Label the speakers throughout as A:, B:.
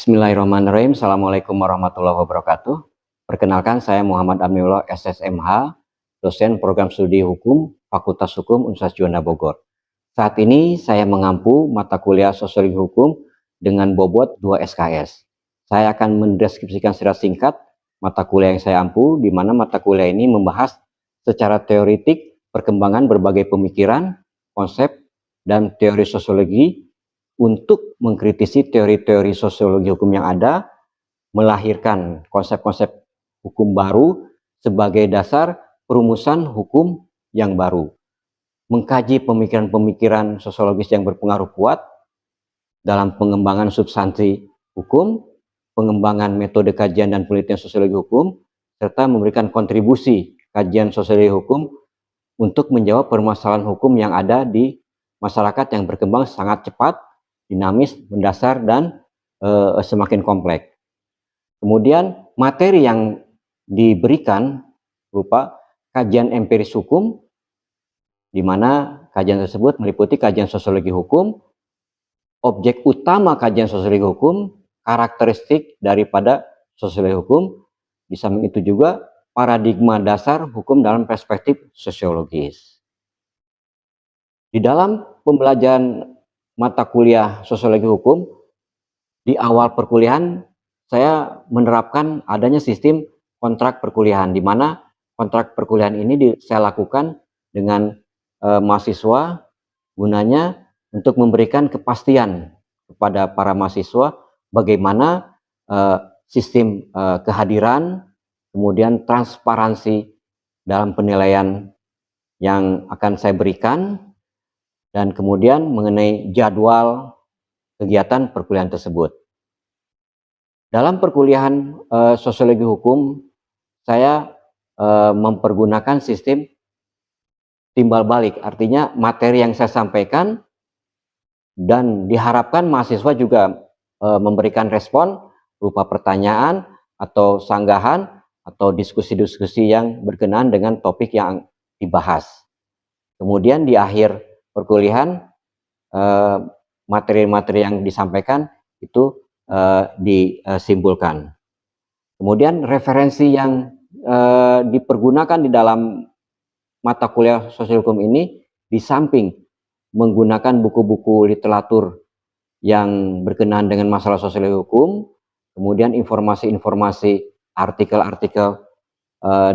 A: Bismillahirrahmanirrahim. Assalamualaikum warahmatullahi wabarakatuh. Perkenalkan, saya Muhammad Aminullah SSMH, dosen program studi hukum Fakultas Hukum Universitas Juanda Bogor. Saat ini saya mengampu mata kuliah Sosiologi Hukum dengan bobot 2 SKS. Saya akan mendeskripsikan secara singkat mata kuliah yang saya ampu, di mana mata kuliah ini membahas secara teoritik perkembangan berbagai pemikiran, konsep, dan teori sosiologi untuk mengkritisi teori-teori sosiologi hukum yang ada, melahirkan konsep-konsep hukum baru sebagai dasar perumusan hukum yang baru, mengkaji pemikiran-pemikiran sosiologis yang berpengaruh kuat dalam pengembangan substansi hukum, pengembangan metode kajian dan penelitian sosiologi hukum, serta memberikan kontribusi kajian sosiologi hukum untuk menjawab permasalahan hukum yang ada di masyarakat yang berkembang sangat cepat, dinamis, mendasar, dan semakin kompleks. Kemudian materi yang diberikan berupa kajian empiris hukum, di mana kajian tersebut meliputi kajian sosiologi hukum, objek utama kajian sosiologi hukum, karakteristik daripada sosiologi hukum, di samping itu juga paradigma dasar hukum dalam perspektif sosiologis. Di dalam pembelajaran mata kuliah sosiologi hukum, di awal perkuliahan saya menerapkan adanya sistem kontrak perkuliahan, di mana kontrak perkuliahan ini saya lakukan dengan mahasiswa, gunanya untuk memberikan kepastian kepada para mahasiswa bagaimana sistem kehadiran, kemudian transparansi dalam penilaian yang akan saya berikan, dan kemudian mengenai jadwal kegiatan perkuliahan tersebut. Dalam perkuliahan sosiologi hukum, saya mempergunakan sistem timbal balik, artinya materi yang saya sampaikan dan diharapkan mahasiswa juga memberikan respon berupa pertanyaan atau sanggahan atau diskusi-diskusi yang berkenaan dengan topik yang dibahas. Kemudian di akhir perkuliahan, materi-materi yang disampaikan itu disimpulkan. Kemudian referensi yang dipergunakan di dalam mata kuliah sosial hukum ini, di samping menggunakan buku-buku literatur yang berkenaan dengan masalah sosial hukum, kemudian informasi-informasi, artikel-artikel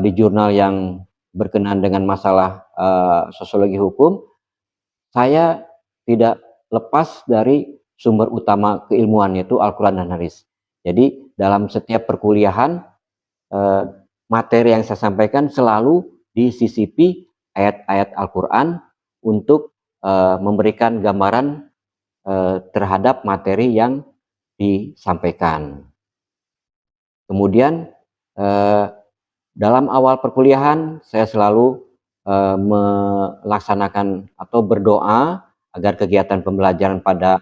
A: di jurnal yang berkenaan dengan masalah sosiologi hukum, saya tidak lepas dari sumber utama keilmuan, yaitu Al-Quran dan Hadis. Jadi dalam setiap perkuliahan, materi yang saya sampaikan selalu disisipi ayat-ayat Al-Quran untuk memberikan gambaran terhadap materi yang disampaikan. Kemudian dalam awal perkuliahan saya selalu melaksanakan atau berdoa agar kegiatan pembelajaran pada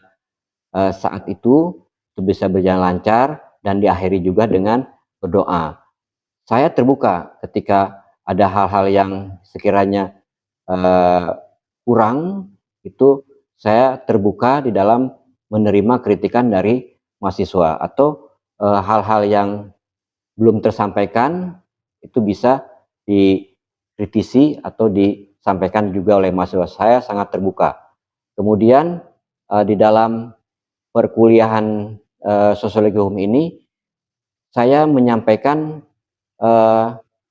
A: saat itu bisa berjalan lancar dan diakhiri juga dengan berdoa. Saya terbuka ketika ada hal-hal yang sekiranya kurang, itu saya terbuka di dalam menerima kritikan dari mahasiswa, atau hal-hal yang belum tersampaikan itu bisa dikritisi atau disampaikan juga oleh mahasiswa. Saya sangat terbuka. Kemudian di dalam perkuliahan sosiologi hukum ini, saya menyampaikan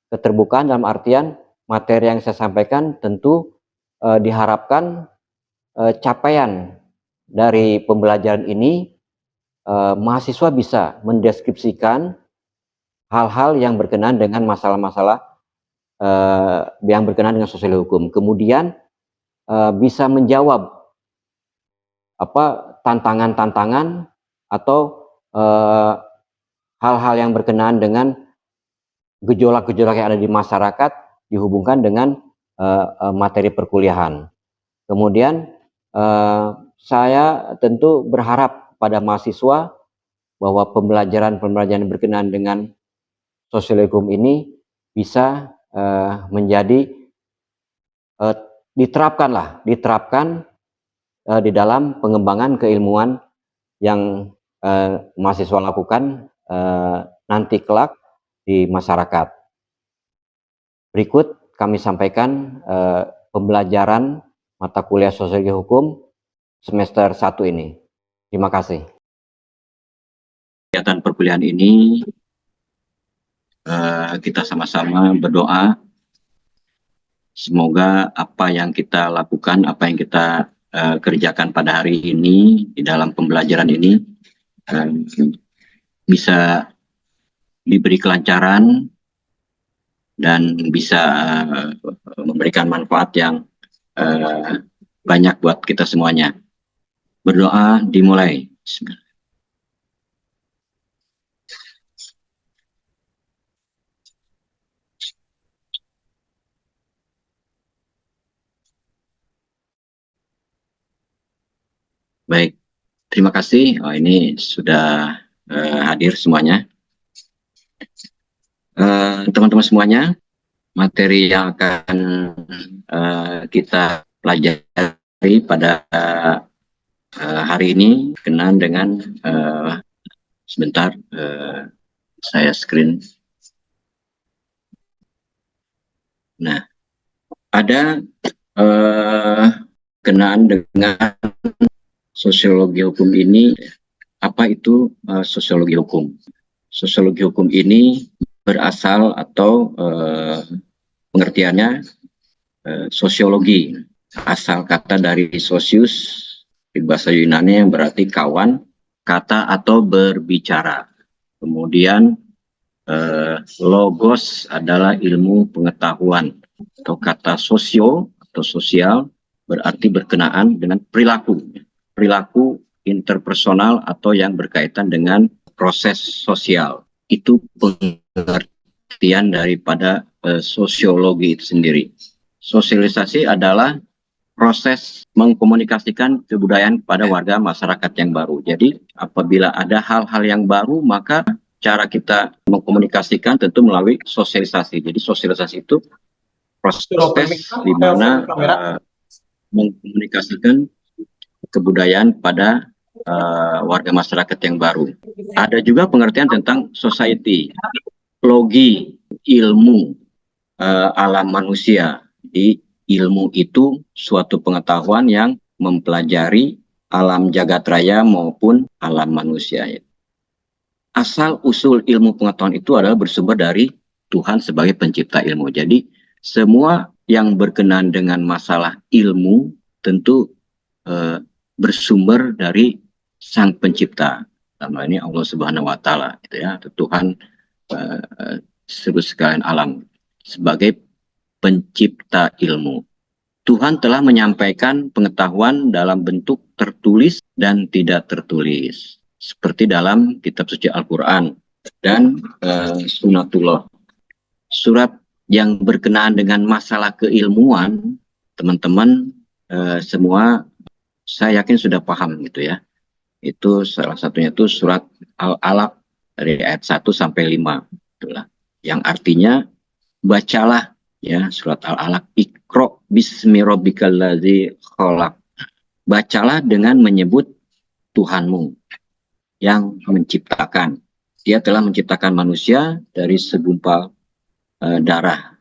A: keterbukaan dalam artian materi yang saya sampaikan tentu diharapkan capaian dari pembelajaran ini mahasiswa bisa mendeskripsikan hal-hal yang berkenaan dengan masalah-masalah yang berkenaan dengan sosial hukum, kemudian bisa menjawab tantangan-tantangan atau hal-hal yang berkenaan dengan gejolak-gejolak yang ada di masyarakat dihubungkan dengan materi perkuliahan. Kemudian saya tentu berharap pada mahasiswa bahwa pembelajaran berkenaan dengan sosial hukum ini bisa menjadi diterapkan di dalam pengembangan keilmuan yang mahasiswa lakukan nanti kelak di masyarakat. Berikut kami sampaikan pembelajaran mata kuliah Sosiologi Hukum semester 1 ini. Terima kasih. Kegiatan perkuliahan ini kita sama-sama berdoa semoga apa yang kita lakukan, apa yang kita kerjakan pada hari ini di dalam pembelajaran ini bisa diberi kelancaran dan bisa memberikan manfaat yang banyak buat kita semuanya. Berdoa dimulai. Baik, terima kasih. Oh, ini sudah hadir semuanya. Teman-teman semuanya, materi yang akan kita pelajari pada hari ini berkenaan dengan sebentar saya screen. Nah, ada berkenaan dengan sosiologi hukum ini. Apa itu sosiologi hukum? Sosiologi hukum ini berasal atau pengertiannya sosiologi, asal kata dari socius di bahasa Yunani yang berarti kawan, kata atau berbicara. Kemudian logos adalah ilmu pengetahuan, atau kata sosio atau sosial berarti berkenaan dengan perilaku interpersonal atau yang berkaitan dengan proses sosial. Itu pengertian daripada sosiologi itu sendiri. Sosialisasi adalah proses mengkomunikasikan kebudayaan kepada warga masyarakat yang baru. Jadi apabila ada hal-hal yang baru, maka cara kita mengkomunikasikan tentu melalui sosialisasi. Jadi sosialisasi itu proses di mana mengkomunikasikan kebudayaan pada warga masyarakat yang baru. Ada juga pengertian tentang society, logi, ilmu alam manusia. Di ilmu itu suatu pengetahuan yang mempelajari alam jagat raya maupun alam manusia. Asal usul ilmu pengetahuan itu adalah bersumber dari Tuhan sebagai pencipta ilmu. Jadi semua yang berkenaan dengan masalah ilmu tentu bersumber dari Sang Pencipta. Dalam ini Allah Subhanahu Wa Taala, gitu ya, Tuhan seluruh sekalian alam sebagai pencipta ilmu. Tuhan telah menyampaikan pengetahuan dalam bentuk tertulis dan tidak tertulis, seperti dalam kitab suci Al-Quran dan Sunnatullah. Surat yang berkenaan dengan masalah keilmuan, teman-teman semua saya yakin sudah paham gitu ya. Itu salah satunya itu surat Al-Alaq dari ayat 1 sampai 5. Itulah. Yang artinya bacalah ya surat Al-Alaq, Iqra bismi rabbikal ladzi khalaq. Bacalah dengan menyebut Tuhanmu yang menciptakan. Dia telah menciptakan manusia dari segumpal darah.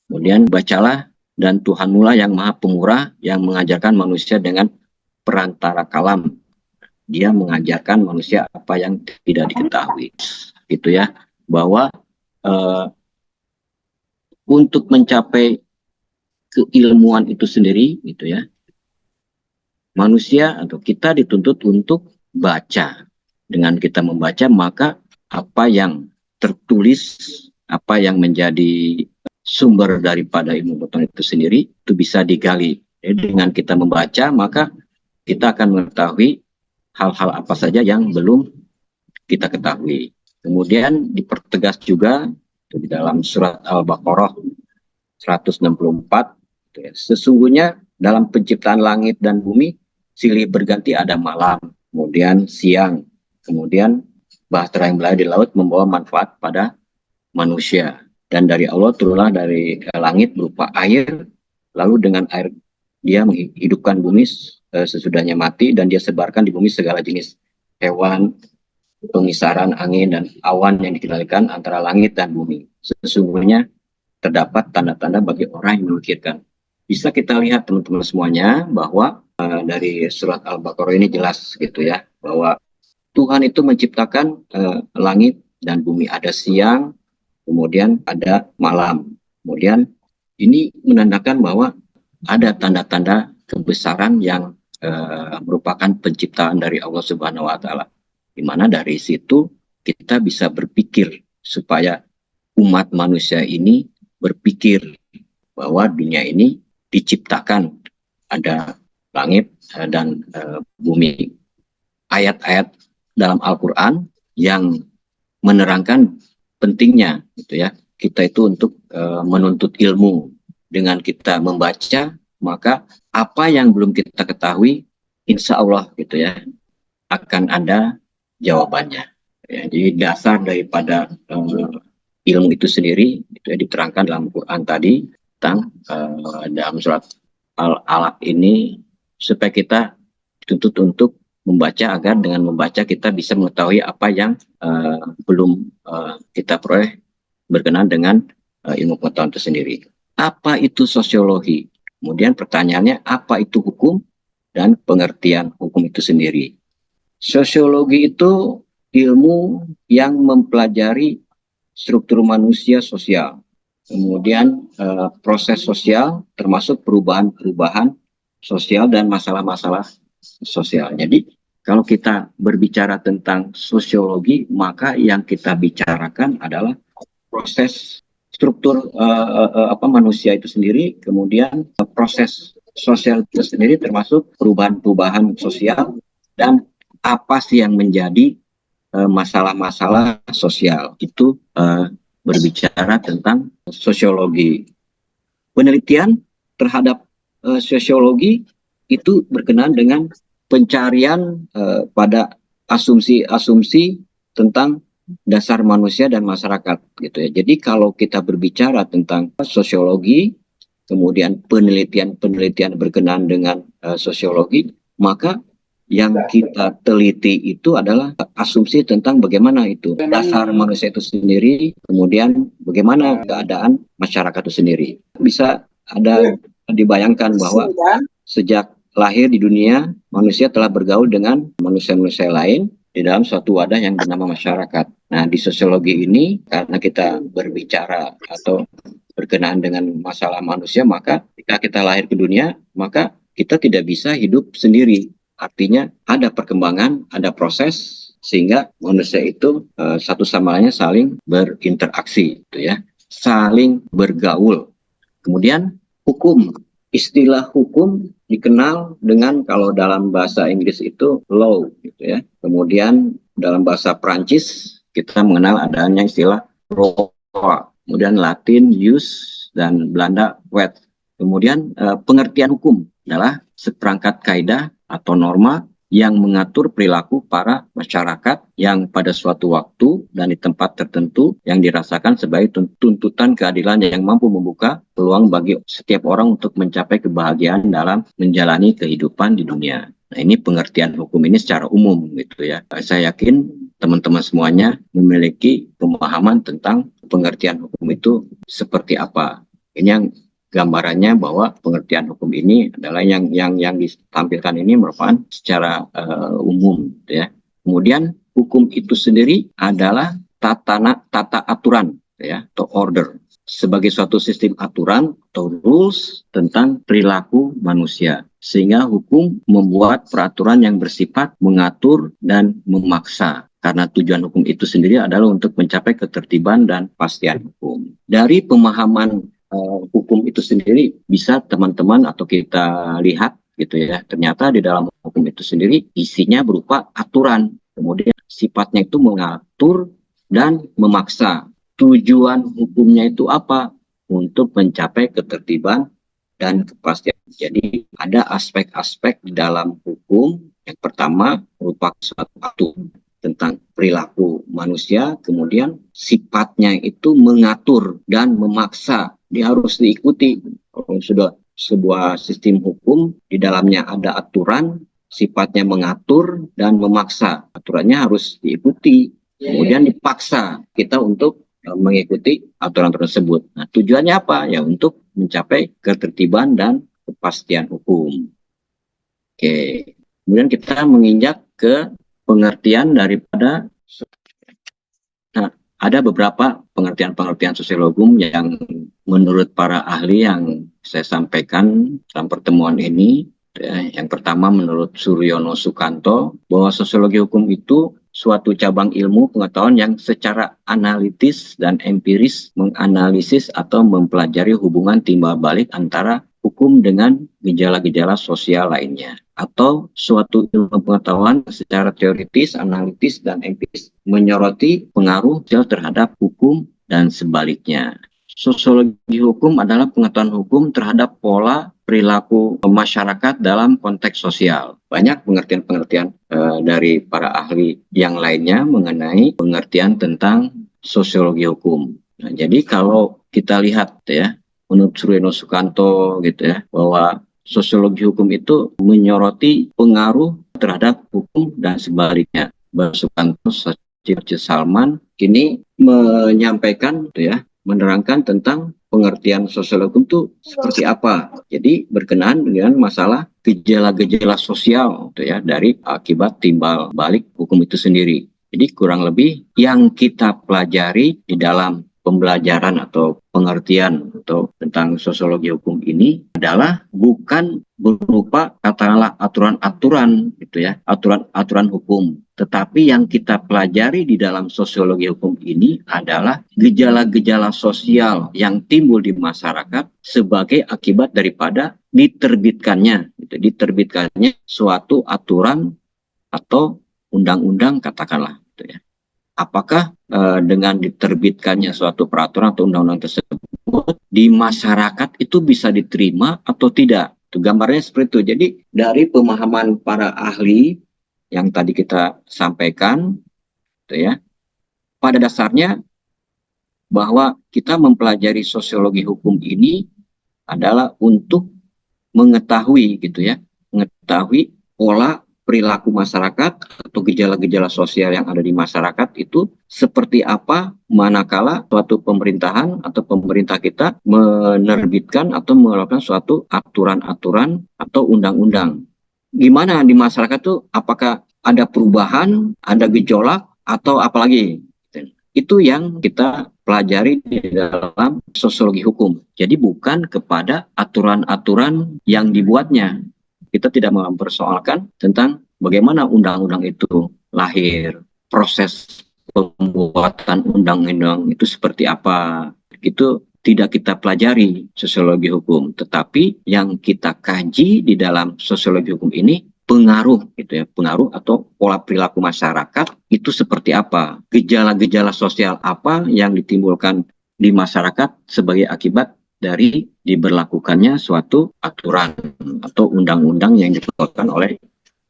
A: Kemudian bacalah dan Tuhanmu lah yang Maha Pemurah yang mengajarkan manusia dengan perantara kalam. Dia mengajarkan manusia apa yang tidak diketahui. Gitu ya, bahwa untuk mencapai keilmuan itu sendiri, gitu ya, manusia atau kita dituntut untuk baca. Dengan kita membaca, maka apa yang tertulis, apa yang menjadi sumber daripada ilmu pengetahuan itu sendiri, itu bisa digali. Jadi dengan kita membaca, maka kita akan mengetahui hal-hal apa saja yang belum kita ketahui. Kemudian dipertegas juga di dalam surat Al-Baqarah 164, sesungguhnya dalam penciptaan langit dan bumi silih berganti ada malam, kemudian siang, kemudian bahtera yang berada di laut membawa manfaat pada manusia. Dan dari Allah turunlah dari langit berupa air, lalu dengan air dia menghidupkan bumi sesudahnya mati, dan dia sebarkan di bumi segala jenis hewan, pemisaran angin dan awan yang dikendalikan antara langit dan bumi. Sesungguhnya terdapat tanda-tanda bagi orang yang memikirkan. Bisa kita lihat teman-teman semuanya bahwa dari surat Al-Baqarah ini jelas gitu ya, bahwa Tuhan itu menciptakan langit dan bumi, ada siang, kemudian ada malam. Kemudian ini menandakan bahwa ada tanda-tanda kebesaran yang merupakan penciptaan dari Allah Subhanahu wa taala. Di mana dari situ kita bisa berpikir supaya umat manusia ini berpikir bahwa dunia ini diciptakan, ada langit dan bumi. Ayat-ayat dalam Al-Quran yang menerangkan pentingnya gitu ya, kita itu untuk menuntut ilmu. Dengan kita membaca, maka apa yang belum kita ketahui, insya Allah gitu ya, akan ada jawabannya. Ya, jadi dasar daripada ilmu itu sendiri itu ya, diterangkan dalam Quran tadi tentang dalam surat Al-Alaq ini, supaya kita dituntut untuk membaca, agar dengan membaca kita bisa mengetahui apa yang belum kita peroleh berkenaan dengan ilmu pengetahuan itu sendiri. Apa itu sosiologi? Kemudian pertanyaannya, apa itu hukum dan pengertian hukum itu sendiri? Sosiologi itu ilmu yang mempelajari struktur manusia sosial, kemudian proses sosial termasuk perubahan-perubahan sosial dan masalah-masalah sosial. Jadi kalau kita berbicara tentang sosiologi, maka yang kita bicarakan adalah proses struktur manusia itu sendiri, kemudian proses sosial itu sendiri termasuk perubahan-perubahan sosial, dan apa sih yang menjadi masalah-masalah sosial itu berbicara tentang sosiologi. Penelitian terhadap sosiologi itu berkenaan dengan pencarian pada asumsi-asumsi tentang dasar manusia dan masyarakat gitu ya. Jadi kalau kita berbicara tentang sosiologi, kemudian penelitian berkenaan dengan sosiologi, maka yang kita teliti itu adalah asumsi tentang bagaimana itu dasar manusia itu sendiri, kemudian bagaimana keadaan masyarakat itu sendiri. Bisa ada dibayangkan bahwa sejak lahir di dunia, manusia telah bergaul dengan manusia-manusia lain di dalam suatu wadah yang bernama masyarakat. Nah, di sosiologi ini, karena kita berbicara atau berkenaan dengan masalah manusia, maka ketika kita lahir ke dunia, maka kita tidak bisa hidup sendiri. Artinya ada perkembangan, ada proses, sehingga manusia itu satu sama lainnya saling berinteraksi, gitu ya, saling bergaul. Kemudian hukum, istilah hukum dikenal dengan, kalau dalam bahasa Inggris itu law, gitu ya. Kemudian dalam bahasa Prancis kita mengenal adanya istilah droit. Kemudian Latin jus dan Belanda wet. Kemudian pengertian hukum adalah seperangkat kaidah atau norma yang mengatur perilaku para masyarakat yang pada suatu waktu dan di tempat tertentu yang dirasakan sebagai tuntutan keadilan yang mampu membuka peluang bagi setiap orang untuk mencapai kebahagiaan dalam menjalani kehidupan di dunia. Nah, ini pengertian hukum ini secara umum gitu ya. Saya yakin teman-teman semuanya memiliki pemahaman tentang pengertian hukum itu seperti apa. Ini yang gambarannya bahwa pengertian hukum ini adalah yang ditampilkan ini merupakan secara umum, ya. Kemudian hukum itu sendiri adalah tata aturan, ya, atau order, sebagai suatu sistem aturan atau rules tentang perilaku manusia. Sehingga hukum membuat peraturan yang bersifat mengatur dan memaksa. Karena tujuan hukum itu sendiri adalah untuk mencapai ketertiban dan kepastian hukum. Dari pemahaman hukum itu sendiri bisa teman-teman atau kita lihat gitu ya, ternyata di dalam hukum itu sendiri isinya berupa aturan, kemudian sifatnya itu mengatur dan memaksa. Tujuan hukumnya itu apa? Untuk mencapai ketertiban dan kepastian. Jadi ada aspek-aspek di dalam hukum. Yang pertama merupakan suatu aturan tentang perilaku manusia, kemudian sifatnya itu mengatur dan memaksa. Dia harus diikuti. Kalau sudah sebuah sistem hukum, di dalamnya ada aturan, sifatnya mengatur dan memaksa. Aturannya harus diikuti, kemudian dipaksa kita untuk mengikuti aturan tersebut. Nah, tujuannya apa? Ya untuk mencapai ketertiban dan kepastian hukum. Oke, kemudian kita menginjak ke pengertian daripada. Nah, ada beberapa pengertian-pengertian sosial hukum yang menurut para ahli yang saya sampaikan dalam pertemuan ini. Yang pertama menurut Suryono Sukanto, bahwa sosiologi hukum itu suatu cabang ilmu pengetahuan yang secara analitis dan empiris menganalisis atau mempelajari hubungan timbal balik antara hukum dengan gejala-gejala sosial lainnya, atau suatu ilmu pengetahuan secara teoritis, analitis, dan empiris menyoroti pengaruh sosial terhadap hukum dan sebaliknya. Sosiologi hukum adalah pengetahuan hukum terhadap pola perilaku masyarakat dalam konteks sosial. Banyak pengertian-pengertian dari para ahli yang lainnya mengenai pengertian tentang sosiologi hukum. Nah, jadi kalau kita lihat ya, menurut Suryono Sukanto gitu ya, bahwa sosiologi hukum itu menyoroti pengaruh terhadap hukum dan sebaliknya. Mbak Sukanto Salman ini menyampaikan gitu ya, menerangkan tentang pengertian sosial hukum itu seperti apa. Jadi berkenaan dengan masalah gejala-gejala sosial gitu ya, dari akibat timbal balik hukum itu sendiri. Jadi kurang lebih yang kita pelajari di dalam pembelajaran atau pengertian atau tentang sosiologi hukum ini adalah bukan berupa katakanlah aturan-aturan gitu ya, aturan-aturan hukum, tetapi yang kita pelajari di dalam sosiologi hukum ini adalah gejala-gejala sosial yang timbul di masyarakat sebagai akibat daripada diterbitkannya suatu aturan atau undang-undang katakanlah gitu ya. Apakah dengan diterbitkannya suatu peraturan atau undang-undang tersebut di masyarakat itu bisa diterima atau tidak? Itu gambarnya seperti itu. Jadi dari pemahaman para ahli yang tadi kita sampaikan, gitu ya, pada dasarnya bahwa kita mempelajari sosiologi hukum ini adalah untuk mengetahui gitu ya, mengetahui pola perilaku masyarakat atau gejala-gejala sosial yang ada di masyarakat itu seperti apa manakala suatu pemerintahan atau pemerintah kita menerbitkan atau mengeluarkan suatu aturan-aturan atau undang-undang. Gimana di masyarakat tuh, apakah ada perubahan, ada gejolak, atau apalagi? Itu yang kita pelajari di dalam sosiologi hukum. Jadi bukan kepada aturan-aturan yang dibuatnya. Kita tidak mempersoalkan tentang bagaimana undang-undang itu lahir, proses pembuatan undang-undang itu seperti apa. Itu tidak kita pelajari sosiologi hukum, tetapi yang kita kaji di dalam sosiologi hukum ini pengaruh gitu ya, pengaruh atau pola perilaku masyarakat itu seperti apa, gejala-gejala sosial apa yang ditimbulkan di masyarakat sebagai akibat dari diberlakukannya suatu aturan atau undang-undang yang dikeluarkan oleh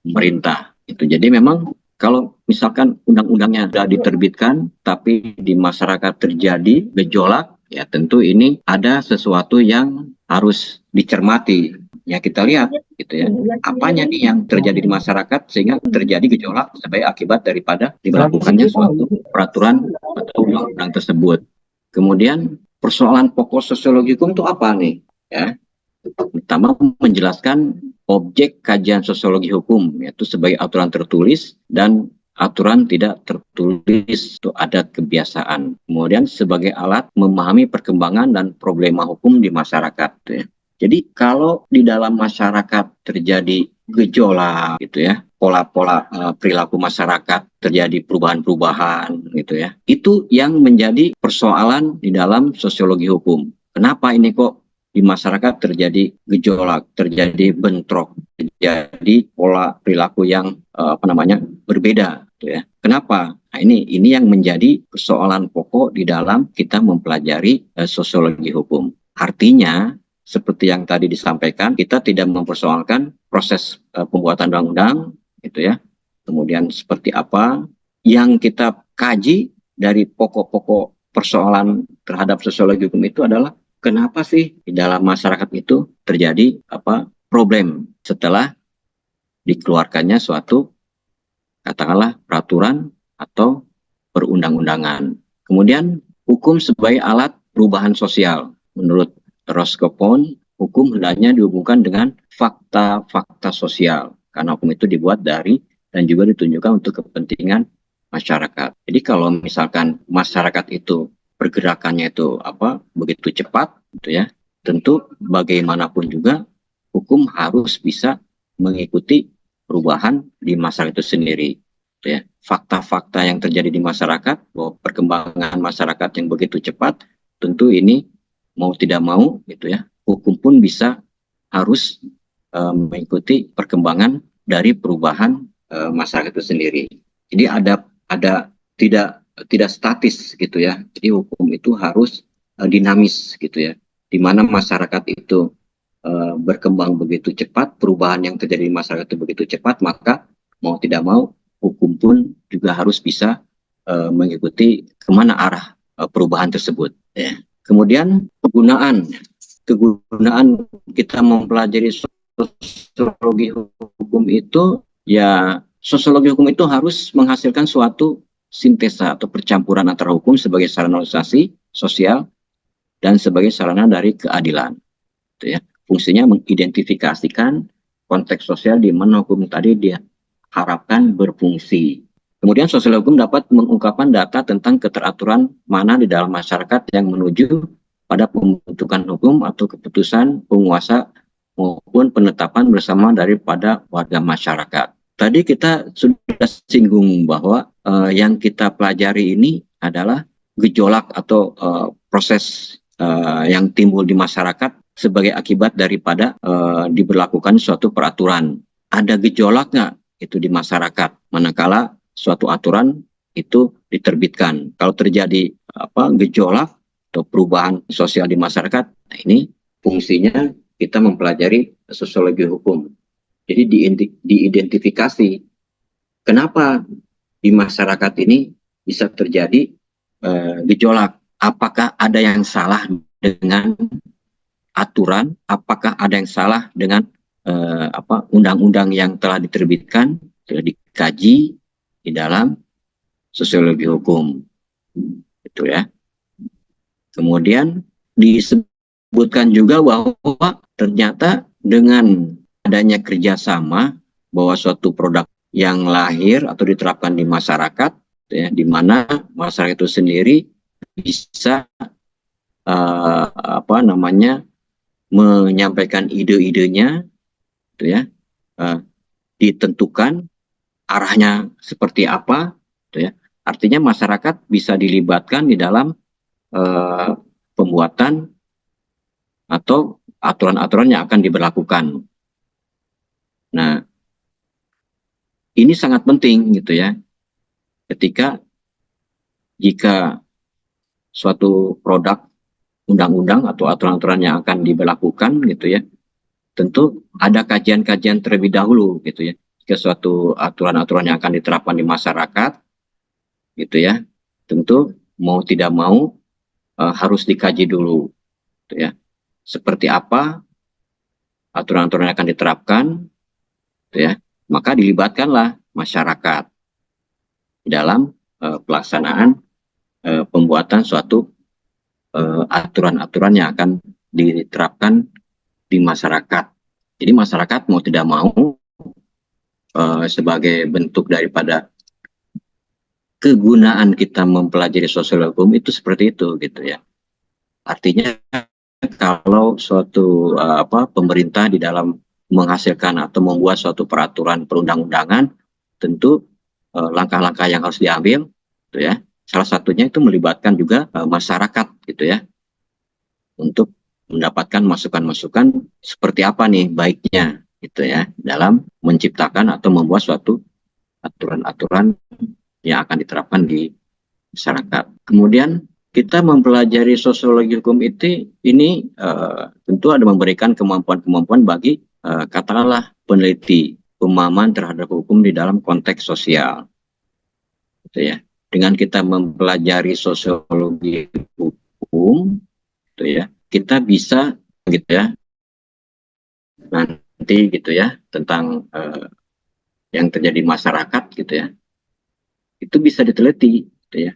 A: pemerintah. Itu jadi memang kalau misalkan undang-undangnya sudah diterbitkan tapi di masyarakat terjadi gejolak, ya tentu ini ada sesuatu yang harus dicermati. Ya kita lihat gitu ya, apanya nih yang terjadi di masyarakat sehingga terjadi gejolak sebagai akibat daripada diberlakukannya suatu peraturan atau undang-undang tersebut. Kemudian persoalan pokok sosiologi hukum itu apa nih? Ya, pertama menjelaskan objek kajian sosiologi hukum, yaitu sebagai aturan tertulis dan aturan tidak tertulis, itu ada kebiasaan. Kemudian sebagai alat memahami perkembangan dan problema hukum di masyarakat. Ya. Jadi kalau di dalam masyarakat terjadi gejolak gitu ya, pola-pola perilaku masyarakat terjadi perubahan-perubahan gitu ya, itu yang menjadi persoalan di dalam sosiologi hukum. Kenapa ini kok di masyarakat terjadi gejolak, terjadi bentrok, terjadi pola perilaku yang berbeda, gitu ya. Kenapa? Nah, ini yang menjadi persoalan pokok di dalam kita mempelajari sosiologi hukum. Artinya, seperti yang tadi disampaikan, kita tidak mempersoalkan proses pembuatan undang-undang, gitu ya. Kemudian seperti apa yang kita kaji dari pokok-pokok persoalan terhadap sosiologi hukum itu adalah kenapa sih di dalam masyarakat itu terjadi problem setelah dikeluarkannya suatu katakanlah peraturan atau perundang-undangan. Kemudian hukum sebagai alat perubahan sosial. Menurut Roscoe, hukum hendaknya dihubungkan dengan fakta-fakta sosial karena hukum itu dibuat dari dan juga ditunjukkan untuk kepentingan masyarakat. Jadi kalau misalkan masyarakat itu pergerakannya itu begitu cepat, gitu ya, tentu bagaimanapun juga hukum harus bisa mengikuti perubahan di masyarakat itu sendiri. Ya, fakta-fakta yang terjadi di masyarakat, bahwa perkembangan masyarakat yang begitu cepat, tentu ini mau tidak mau, gitu ya, hukum pun bisa harus mengikuti perkembangan dari perubahan masyarakat itu sendiri. Jadi ada tidak statis, gitu ya. Jadi hukum itu harus dinamis, gitu ya. Di mana masyarakat itu berkembang begitu cepat, perubahan yang terjadi di masyarakat itu begitu cepat, maka mau tidak mau hukum pun juga harus bisa mengikuti kemana arah perubahan tersebut. Ya. Kemudian kegunaan kita mempelajari sosiologi hukum itu, ya sosiologi hukum itu harus menghasilkan suatu sintesa atau percampuran antara hukum sebagai sarana organisasi sosial dan sebagai sarana dari keadilan. Gitu ya. Fungsinya mengidentifikasikan konteks sosial di mana hukum tadi diharapkan berfungsi. Kemudian sosial hukum dapat mengungkapkan data tentang keteraturan mana di dalam masyarakat yang menuju pada pembentukan hukum atau keputusan penguasa maupun penetapan bersama daripada warga masyarakat. Tadi kita sudah singgung bahwa yang kita pelajari ini adalah gejolak atau proses yang timbul di masyarakat sebagai akibat daripada diberlakukan suatu peraturan. Ada gejolak nggak itu di masyarakat manakala suatu aturan itu diterbitkan? Kalau terjadi gejolak atau perubahan sosial di masyarakat, nah ini fungsinya kita mempelajari sosiologi hukum. Jadi diidentifikasi kenapa di masyarakat ini bisa terjadi gejolak. Apakah ada yang salah dengan aturan? Apakah ada yang salah dengan undang-undang yang telah diterbitkan, telah dikaji di dalam sosiologi hukum, itu ya. Kemudian disebutkan juga bahwa ternyata dengan adanya kerjasama, bahwa suatu produk yang lahir atau diterapkan di masyarakat, ya, di mana masyarakat itu sendiri bisa menyampaikan ide-idenya, gitu ya, ditentukan arahnya seperti apa, gitu ya. Artinya masyarakat bisa dilibatkan di dalam pembuatan atau aturan-aturan yang akan diberlakukan. Nah, ini sangat penting, gitu ya, ketika jika suatu produk undang-undang atau aturan-aturan yang akan diberlakukan, gitu ya, tentu ada kajian-kajian terlebih dahulu, gitu ya. Jika suatu aturan-aturan yang akan diterapkan di masyarakat, gitu ya, tentu mau tidak mau harus dikaji dulu, gitu ya. Seperti apa aturan-aturan yang akan diterapkan, gitu ya, maka dilibatkanlah masyarakat dalam pelaksanaan pembuatan suatu aturan-aturan yang akan diterapkan di masyarakat. Jadi masyarakat mau tidak mau sebagai bentuk daripada kegunaan kita mempelajari sosial hukum itu seperti itu, gitu ya. Artinya kalau suatu pemerintah di dalam menghasilkan atau membuat suatu peraturan perundang-undangan, tentu langkah-langkah yang harus diambil, gitu ya. Salah satunya itu melibatkan juga masyarakat, gitu ya, untuk mendapatkan masukan-masukan seperti apa nih baiknya, gitu ya, dalam menciptakan atau membuat suatu aturan-aturan yang akan diterapkan di masyarakat. Kemudian kita mempelajari sosiologi hukum ini tentu ada memberikan kemampuan-kemampuan bagi katakanlah peneliti pemahaman terhadap hukum di dalam konteks sosial, gitu ya. Dengan kita mempelajari sosiologi hukum, gitu ya, kita bisa, gitu ya, nanti, gitu ya, tentang yang terjadi di masyarakat gitu ya, itu bisa diteliti gitu ya.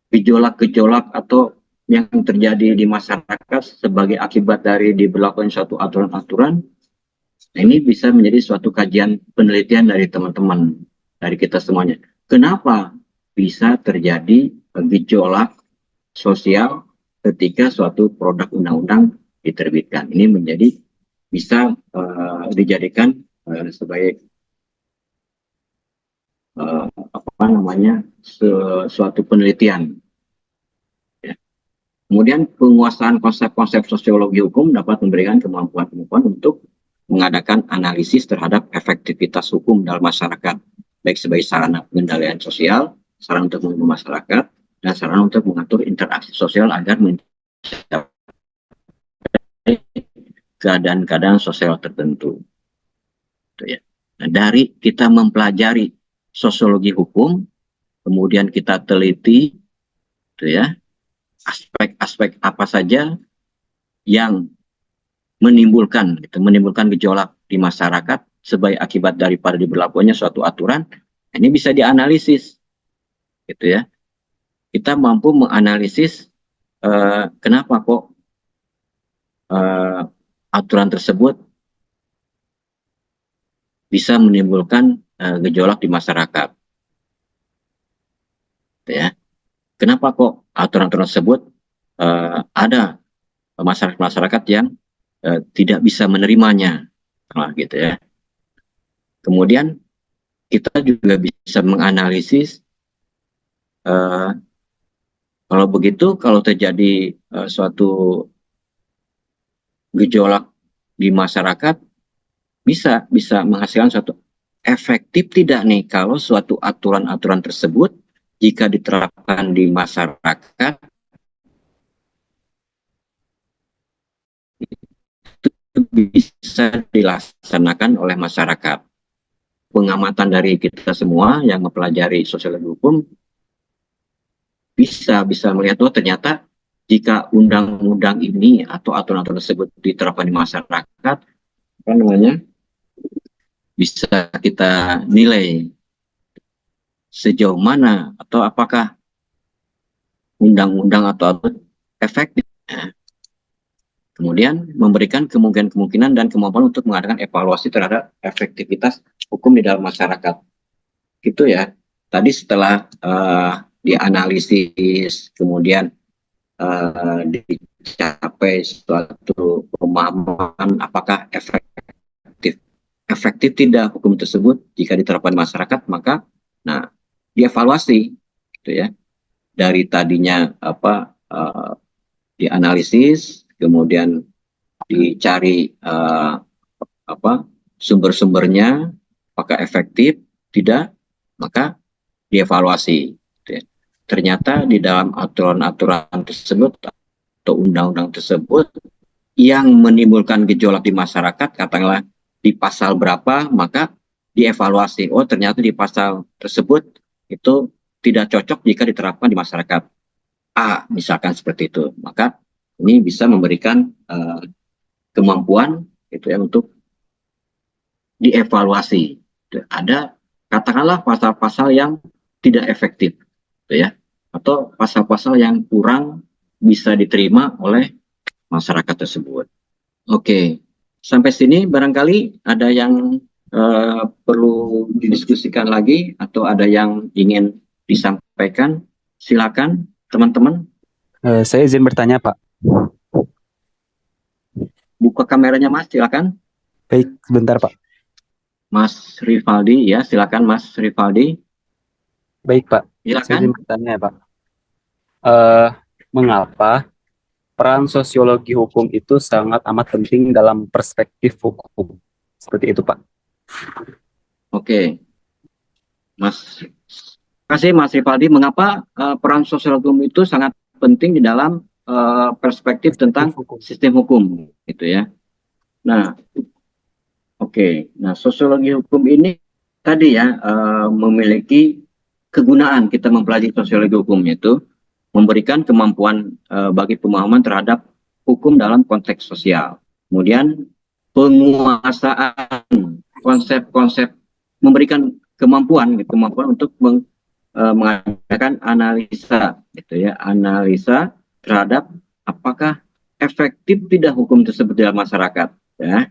A: Gejolak-gejolak atau yang terjadi di masyarakat sebagai akibat dari diberlakukan suatu aturan-aturan, nah ini bisa menjadi suatu kajian penelitian dari teman-teman, dari kita semuanya. Kenapa bisa terjadi gejolak sosial ketika suatu produk undang-undang diterbitkan? Ini menjadi bisa dijadikan sebagai apa namanya suatu penelitian. Ya. Kemudian penguasaan konsep-konsep sosiologi hukum dapat memberikan kemampuan-kemampuan untuk mengadakan analisis terhadap efektivitas hukum dalam masyarakat, baik sebagai sarana pengendalian sosial, sarana untuk mengubah masyarakat, dan sarana untuk mengatur interaksi sosial agar mencapai keadaan-keadaan sosial tertentu. Gitu ya. Nah, dari kita mempelajari sosiologi hukum, kemudian kita teliti, gitu ya, aspek-aspek apa saja yang menimbulkan gejolak di masyarakat sebagai akibat daripada diberlakukannya suatu aturan. Ini bisa dianalisis, gitu ya. Kita mampu menganalisis kenapa kok aturan tersebut bisa menimbulkan gejolak di masyarakat, gitu ya. Kenapa kok aturan tersebut ada masyarakat yang tidak bisa menerimanya, gitu ya. Kemudian kita juga bisa menganalisis kalau begitu, kalau terjadi suatu gejolak di masyarakat, bisa menghasilkan suatu efektif tidak nih kalau suatu aturan-aturan tersebut jika diterapkan di masyarakat itu bisa dilaksanakan oleh masyarakat. Pengamatan dari kita semua yang mempelajari sosiologi hukum bisa melihat, oh ternyata jika undang-undang ini atau aturan tersebut diterapkan di masyarakat, apa namanya, bisa kita nilai sejauh mana atau apakah undang-undang atau efektif. Kemudian memberikan kemungkinan-kemungkinan dan kemampuan untuk mengadakan evaluasi terhadap efektivitas hukum di dalam masyarakat. Gitu ya. Tadi setelah dianalisis, kemudian dicapai suatu pemahaman apakah efektif tidak hukum tersebut jika diterapkan masyarakat, maka dievaluasi, gitu ya. Dari tadinya dianalisis, kemudian dicari sumber-sumbernya, apakah efektif tidak, maka dievaluasi, gitu ya. Ternyata di dalam aturan-aturan tersebut atau undang-undang tersebut yang menimbulkan gejolak di masyarakat, katakanlah di pasal berapa, maka dievaluasi. Oh, ternyata di pasal tersebut itu tidak cocok jika diterapkan di masyarakat A, misalkan seperti itu. Maka ini bisa memberikan kemampuan itu ya untuk dievaluasi. Ada katakanlah pasal-pasal yang tidak efektif, gitu ya, atau pasal-pasal yang kurang bisa diterima oleh masyarakat tersebut. Oke, sampai sini barangkali ada yang perlu didiskusikan lagi atau ada yang ingin disampaikan. Silakan teman-teman.
B: Saya izin bertanya, Pak.
A: Buka kameranya Mas, silakan.
B: Baik, sebentar, Pak.
A: Mas Rivaldi, ya silakan Mas Rivaldi.
B: Baik, Pak.
A: Silakan.
B: Saya izin bertanya, Pak. Mengapa peran sosiologi hukum itu sangat amat penting dalam perspektif hukum? Seperti itu, Pak.
A: Oke, Mas. Terima kasih Mas Rivaldi. Mengapa peran sosiologi hukum itu sangat penting di dalam perspektif tentang sistem hukum, gitu ya. Nah, oke. Nah, sosiologi hukum ini tadi ya memiliki kegunaan kita mempelajari sosiologi hukum, yaitu memberikan kemampuan bagi pemahaman terhadap hukum dalam konteks sosial. Kemudian penguasaan konsep-konsep memberikan kemampuan untuk mengadakan analisa gitu ya, analisa terhadap apakah efektif tidak hukum tersebut dalam masyarakat ya.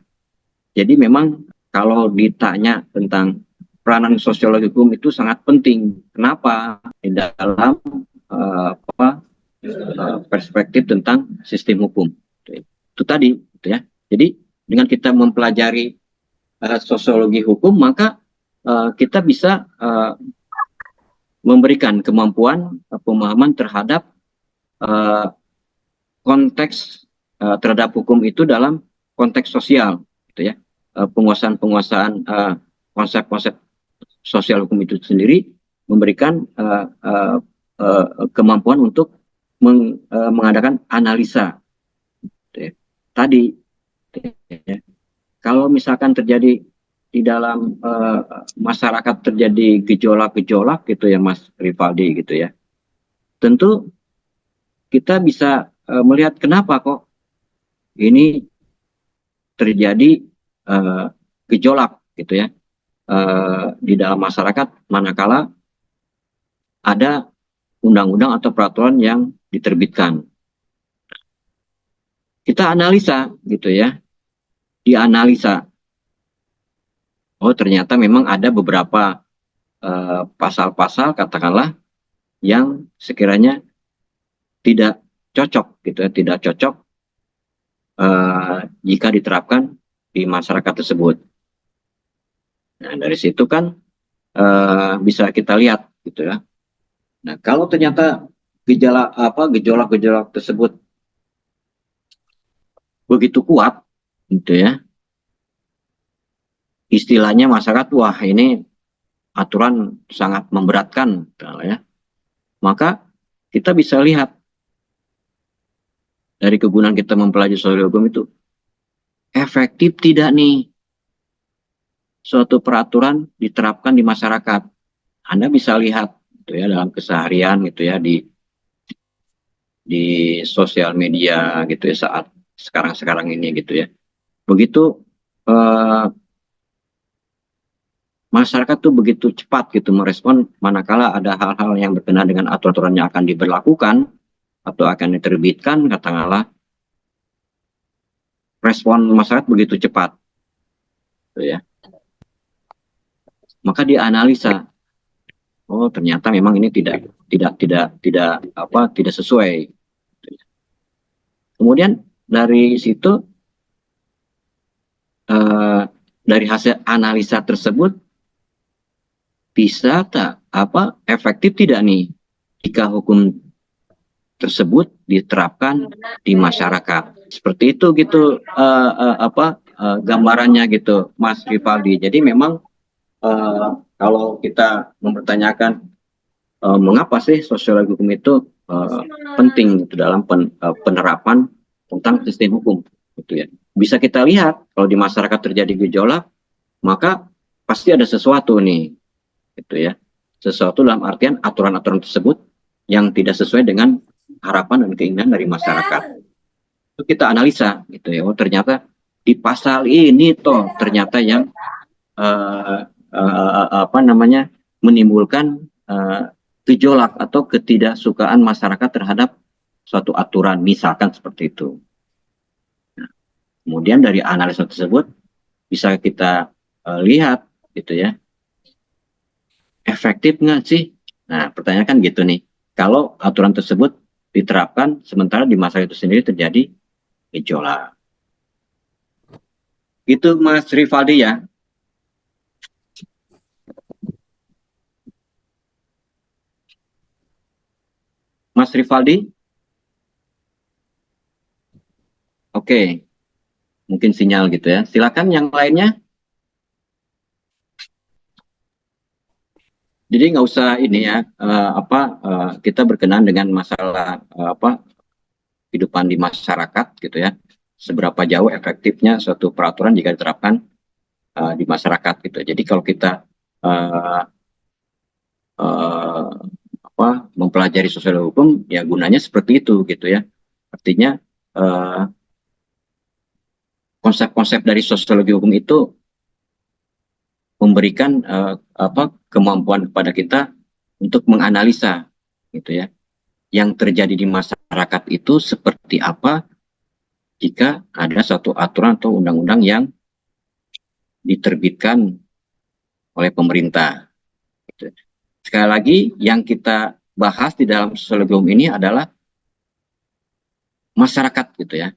A: Jadi memang kalau ditanya tentang peranan sosiologi hukum itu sangat penting. Kenapa? Di dalam perspektif tentang sistem hukum. Itu tadi gitu ya. Jadi dengan kita mempelajari sosiologi hukum, maka kita bisa memberikan kemampuan pemahaman terhadap konteks terhadap hukum itu dalam konteks sosial, gitu ya. Penguasaan konsep-konsep sosial hukum itu sendiri memberikan kemampuan untuk mengadakan analisa. Gitu ya. Tadi, ya, kalau misalkan terjadi di dalam masyarakat terjadi gejolak-gejolak gitu ya, Mas Rivaldi gitu ya. Tentu kita bisa melihat kenapa kok ini terjadi gejolak gitu ya di dalam masyarakat manakala ada undang-undang atau peraturan yang diterbitkan. Kita analisa gitu ya, dianalisa. Oh ternyata memang ada beberapa pasal-pasal katakanlah yang sekiranya tidak cocok gitu ya, tidak cocok jika diterapkan di masyarakat tersebut. Nah dari situ kan bisa kita lihat gitu ya. Nah kalau ternyata gejolak-gejolak tersebut begitu kuat gitu ya, istilahnya masyarakat wah ini aturan sangat memberatkan ya, maka kita bisa lihat dari kegunaan kita mempelajari sosial hukum itu efektif tidak nih suatu peraturan diterapkan di masyarakat. Anda bisa lihat gitu ya dalam keseharian gitu ya di sosial media gitu ya saat sekarang ini gitu ya. Begitu masyarakat tuh begitu cepat gitu merespon manakala ada hal-hal yang berkenaan dengan aturan-aturan yang akan diberlakukan atau akan diterbitkan, katakanlah respon masyarakat begitu cepat, gitu ya. Maka dianalisa, oh ternyata memang ini tidak sesuai. Kemudian dari situ dari hasil analisa tersebut bisa efektif tidak nih jika hukum tersebut diterapkan di masyarakat. Seperti itu gitu gambarannya gitu Mas Rivaldi. Jadi memang kalau kita mempertanyakan mengapa sih sosiologi hukum itu penting gitu dalam penerapan tentang sistem hukum gitu ya. Bisa kita lihat kalau di masyarakat terjadi gejolak, maka pasti ada sesuatu nih gitu ya. Sesuatu dalam artian aturan-aturan tersebut yang tidak sesuai dengan harapan dan keinginan dari masyarakat. Itu kita analisa gitu ya. Oh ternyata di pasal ini toh ternyata yang menimbulkan gejolak atau ketidaksukaan masyarakat terhadap suatu aturan, misalkan seperti itu. Nah, kemudian dari analisa tersebut bisa kita lihat gitu ya, efektif nggak sih? Nah pertanyaan kan gitu nih, kalau aturan tersebut diterapkan sementara di masa itu sendiri terjadi gejolak. Itu Mas Rivaldi ya. Mas Rivaldi? Oke, mungkin sinyal gitu ya. Silakan yang lainnya. Jadi nggak usah ini ya, kita berkenaan dengan masalah kehidupan di masyarakat gitu ya. Seberapa jauh efektifnya suatu peraturan jika diterapkan di masyarakat gitu. Jadi kalau kita mempelajari sosial hukum, ya gunanya seperti itu gitu ya. Artinya konsep-konsep dari sosiologi hukum itu memberikan kemampuan kepada kita untuk menganalisa gitu ya yang terjadi di masyarakat itu seperti apa jika ada suatu aturan atau undang-undang yang diterbitkan oleh pemerintah. Gitu. Sekali lagi yang kita bahas di dalam sosiologi hukum ini adalah masyarakat gitu ya.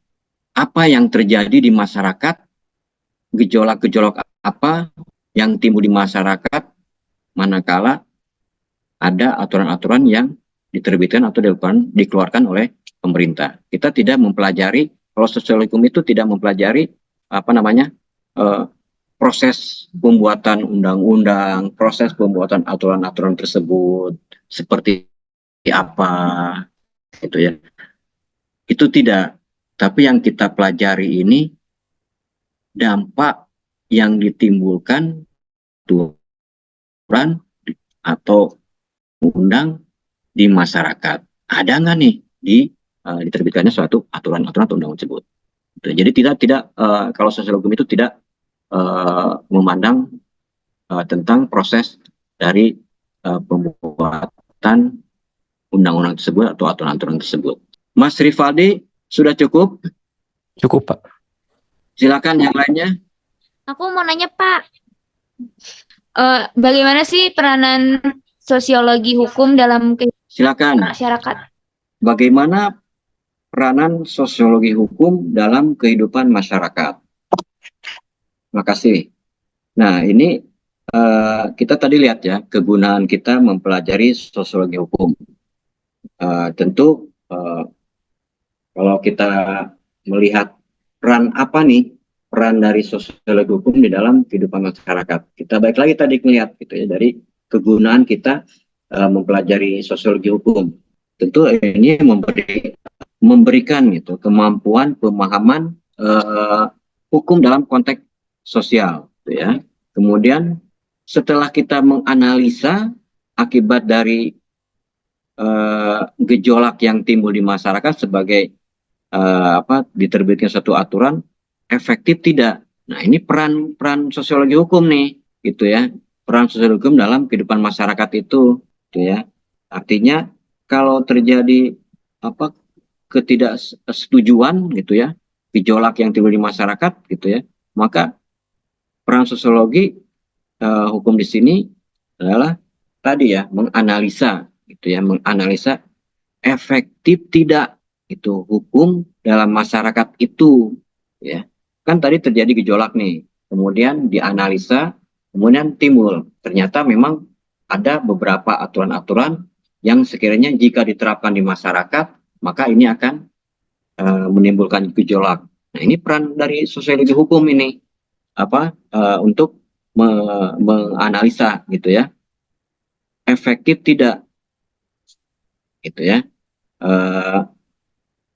A: Apa yang terjadi di masyarakat, gejolak-gejolak apa yang timbul di masyarakat manakala ada aturan-aturan yang diterbitkan atau dikeluarkan oleh pemerintah. Kita tidak mempelajari, kalau sosiologi hukum itu tidak mempelajari eh, proses pembuatan undang-undang, proses pembuatan aturan-aturan tersebut seperti apa, gitu ya. Itu tidak. Tapi yang kita pelajari ini dampak yang ditimbulkan aturan atau undang di masyarakat. Ada nggak nih diterbitkannya suatu aturan-aturan atau undang tersebut? Gitu. Jadi tidak kalau sosiologi hukum itu tidak memandang tentang proses dari pembuatan undang-undang tersebut atau aturan-aturan tersebut. Mas Rifaldi, sudah cukup?
B: Cukup, Pak.
A: Silakan yang lainnya.
C: Aku mau nanya, Pak. Bagaimana sih peranan sosiologi hukum dalam kehidupan
A: Silakan.
C: masyarakat?
A: Bagaimana peranan sosiologi hukum dalam kehidupan masyarakat? Terima kasih. Nah, ini kita tadi lihat ya, kegunaan kita mempelajari sosiologi hukum. Tentu kalau kita melihat peran apa nih, peran dari sosiologi hukum di dalam kehidupan masyarakat. Kita balik lagi tadi melihat gitu ya, dari kegunaan kita mempelajari sosiologi hukum. Tentu ini memberikan gitu kemampuan pemahaman hukum dalam konteks sosial, gitu ya. Kemudian setelah kita menganalisa akibat dari gejolak yang timbul di masyarakat sebagai diterbitkan suatu aturan efektif tidak. Nah, ini peran sosiologi hukum nih, gitu ya. Peran sosiologi hukum dalam kehidupan masyarakat itu, gitu ya. Artinya kalau terjadi ketidaksetujuan gitu ya, gejolak yang timbul di masyarakat gitu ya, maka peran sosiologi hukum di sini adalah tadi ya, menganalisa gitu ya, menganalisa efektif tidak itu hukum dalam masyarakat itu ya. Kan tadi terjadi gejolak nih, kemudian dianalisa, kemudian timbul ternyata memang ada beberapa aturan-aturan yang sekiranya jika diterapkan di masyarakat maka ini akan menimbulkan gejolak. Nah, ini peran dari sosiologi hukum ini untuk menganalisa gitu ya, efektif tidak gitu ya,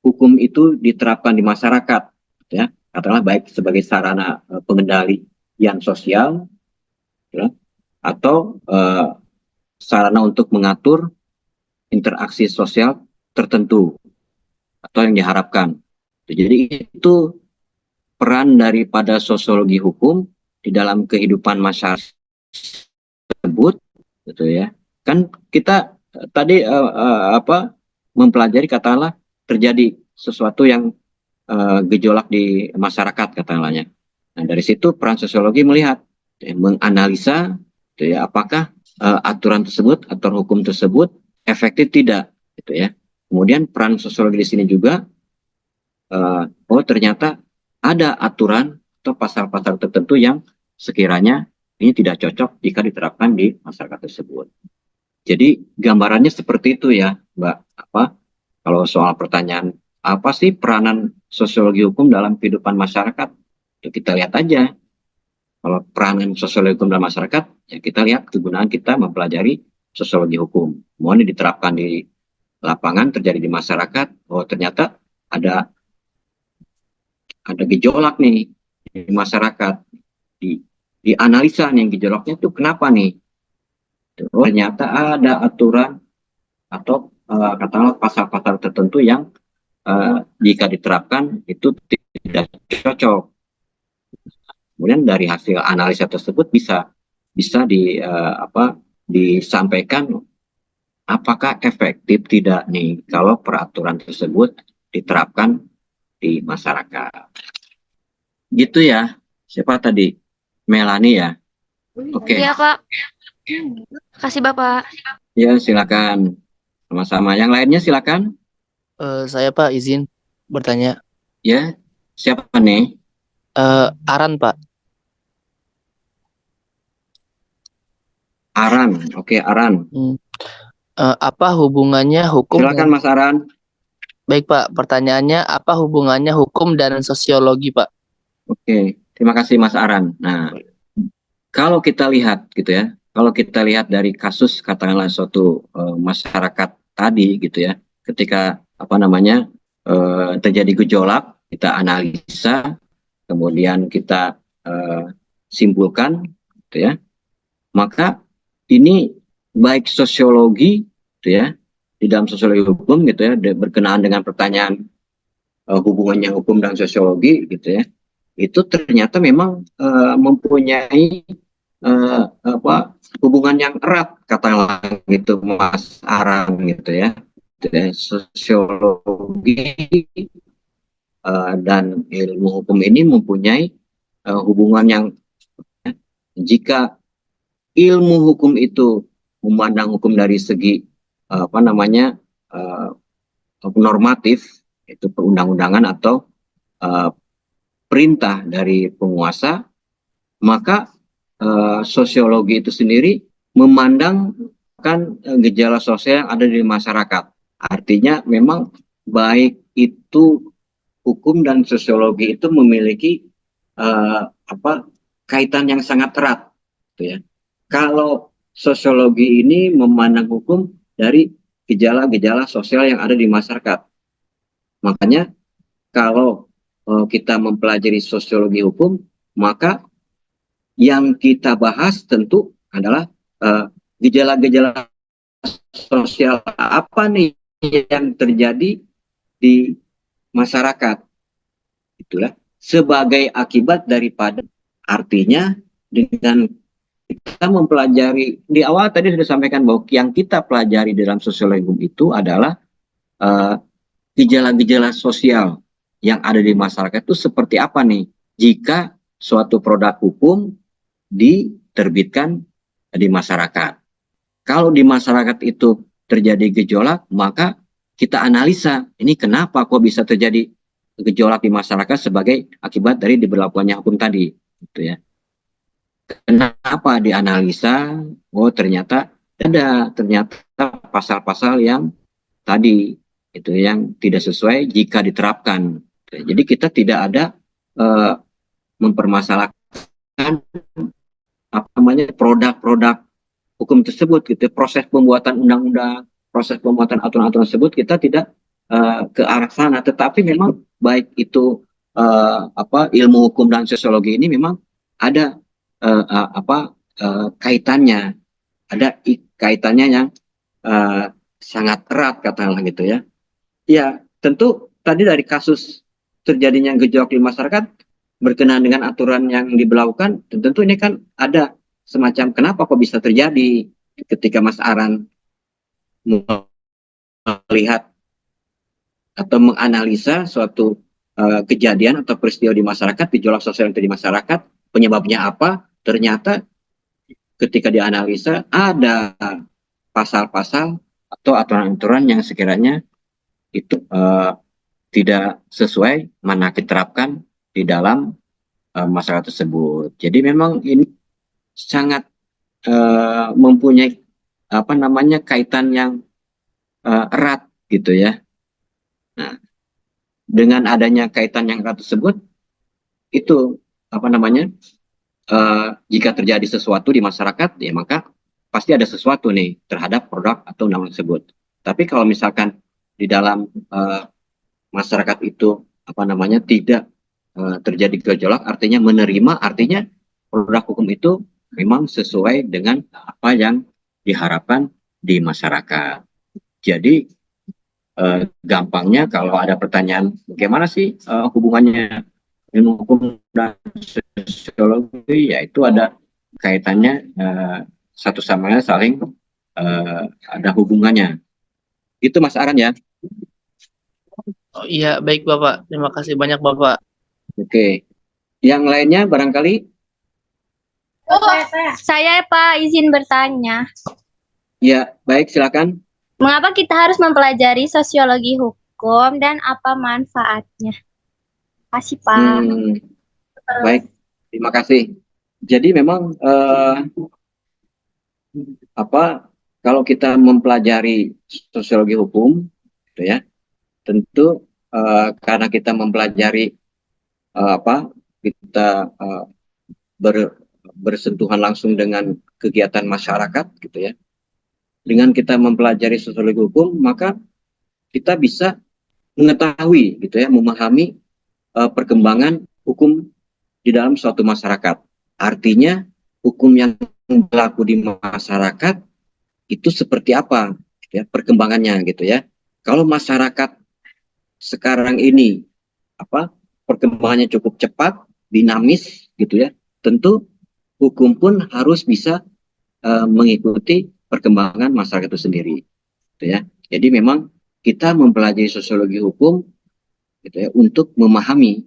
A: hukum itu diterapkan di masyarakat gitu ya, katakanlah baik sebagai sarana pengendalian sosial gitu, atau sarana untuk mengatur interaksi sosial tertentu atau yang diharapkan. Jadi itu peran daripada sosiologi hukum di dalam kehidupan masyarakat tersebut, gitu ya. Kan kita tadi mempelajari katakanlah terjadi sesuatu yang gejolak di masyarakat katakanlahnya. Nah, dari situ peran sosiologi melihat, menganalisa, gitu ya, apakah aturan tersebut atau hukum tersebut efektif tidak, gitu ya. Kemudian peran sosiologi di sini juga, ternyata ada aturan atau pasal-pasal tertentu yang sekiranya ini tidak cocok jika diterapkan di masyarakat tersebut. Jadi gambarannya seperti itu ya, Mbak. Kalau soal pertanyaan apa sih peranan sosiologi hukum dalam kehidupan masyarakat? Itu kita lihat aja. Kalau peranan sosiologi hukum dalam masyarakat, ya kita lihat kegunaan kita mempelajari sosiologi hukum. Mohon diterapkan di lapangan, terjadi di masyarakat. Oh, ternyata ada gejolak nih di masyarakat. Dianalisa nih gejolaknya itu kenapa nih? Ternyata ada aturan atau katakanlah pasal-pasal tertentu yang jika diterapkan itu tidak cocok. Kemudian dari hasil analisa tersebut bisa bisa disampaikan apakah efektif tidak nih kalau peraturan tersebut diterapkan di masyarakat. Gitu ya. Siapa tadi? Melani ya. Oke.
C: Iya, Pak. Kasih Bapak.
A: Ya, silakan. Sama-sama. Yang lainnya silakan.
D: Saya Pak izin bertanya.
A: Ya, siapa nih?
D: Aran Pak.
A: Aran. Oke, Aran.
D: Apa hubungannya hukum?
A: Silakan Mas Aran.
D: Baik Pak, pertanyaannya apa hubungannya hukum dan sosiologi Pak?
A: Oke, terima kasih Mas Aran. Nah, kalau kita lihat gitu ya, kalau kita lihat dari kasus katakanlah suatu masyarakat tadi gitu ya, ketika terjadi gejolak, kita analisa, kemudian kita simpulkan, gitu ya, maka ini baik sosiologi, gitu ya, di dalam sosiologi hukum gitu ya, berkenaan dengan pertanyaan hubungannya hukum dan sosiologi gitu ya, itu ternyata memang mempunyai hubungan yang erat katakanlah gitu Mas Aran gitu ya. Sosiologi dan ilmu hukum ini mempunyai hubungan yang, jika ilmu hukum itu memandang hukum dari segi normatif, itu perundang-undangan atau perintah dari penguasa, maka sosiologi itu sendiri memandangkan gejala sosial yang ada di masyarakat. Artinya memang baik itu hukum dan sosiologi itu memiliki kaitan yang sangat erat, gitu ya. Kalau sosiologi ini memandang hukum dari gejala-gejala sosial yang ada di masyarakat, makanya kalau kita mempelajari sosiologi hukum, maka yang kita bahas tentu adalah gejala-gejala sosial apa nih yang terjadi di masyarakat. Itulah sebagai akibat daripada, artinya dengan kita mempelajari, di awal tadi sudah sampaikan bahwa yang kita pelajari dalam sosiologi hukum itu adalah gejala-gejala sosial yang ada di masyarakat itu seperti apa nih jika suatu produk hukum diterbitkan di masyarakat. Kalau di masyarakat itu terjadi gejolak, maka kita analisa ini kenapa kok bisa terjadi gejolak di masyarakat sebagai akibat dari diberlakukannya hukum tadi, gitu ya. Kenapa dianalisa? Oh, ternyata pasal-pasal yang tadi itu yang tidak sesuai jika diterapkan. Jadi kita tidak ada mempermasalahkan produk-produk hukum tersebut, gitu. Proses pembuatan undang-undang, proses pembuatan aturan-aturan tersebut kita tidak ke arah sana. Tetapi memang baik itu ilmu hukum dan sosiologi ini memang ada kaitannya, kaitannya yang sangat erat katakanlah gitu ya. Ya tentu tadi dari kasus terjadinya gejolak di masyarakat berkenaan dengan aturan yang diberlakukan, tentu ini kan ada semacam kenapa kok bisa terjadi ketika Mas Aran melihat atau menganalisa suatu kejadian atau peristiwa di masyarakat, gejolak sosial yang terjadi di masyarakat, penyebabnya apa? Ternyata ketika dianalisa ada pasal-pasal atau aturan-aturan yang sekiranya itu tidak sesuai mana diterapkan di dalam masyarakat tersebut. Jadi memang ini sangat mempunyai kaitan yang erat gitu ya. Nah, dengan adanya kaitan yang erat tersebut, itu jika terjadi sesuatu di masyarakat, ya maka pasti ada sesuatu nih terhadap produk atau undang-undang tersebut. Tapi kalau misalkan di dalam masyarakat itu tidak terjadi gejolak, artinya menerima, artinya produk hukum itu memang sesuai dengan apa yang diharapkan di masyarakat. Jadi gampangnya kalau ada pertanyaan bagaimana sih hubungannya ilmu hukum dan sosiologi, yaitu ada kaitannya satu sama lain saling ada hubungannya. Itu Mas Aran ya.
D: Oh, iya, baik Bapak. Terima kasih banyak Bapak.
A: Oke. Yang lainnya barangkali?
C: Saya Pak izin bertanya.
A: Ya, baik silakan.
C: Mengapa kita harus mempelajari sosiologi hukum dan apa manfaatnya? Terima kasih Pak.
A: Baik, terima kasih. Jadi memang kalau kita mempelajari sosiologi hukum, gitu ya, tentu karena kita mempelajari kita bersentuhan langsung dengan kegiatan masyarakat, gitu ya. Dengan kita mempelajari sosiologi hukum, maka kita bisa mengetahui, gitu ya, memahami perkembangan hukum di dalam suatu masyarakat. Artinya hukum yang berlaku di masyarakat itu seperti apa, ya, perkembangannya, gitu ya. Kalau masyarakat sekarang ini perkembangannya cukup cepat, dinamis, gitu ya, tentu hukum pun harus bisa mengikuti perkembangan masyarakat itu sendiri, gitu ya. Jadi memang kita mempelajari sosiologi hukum, gitu ya, untuk memahami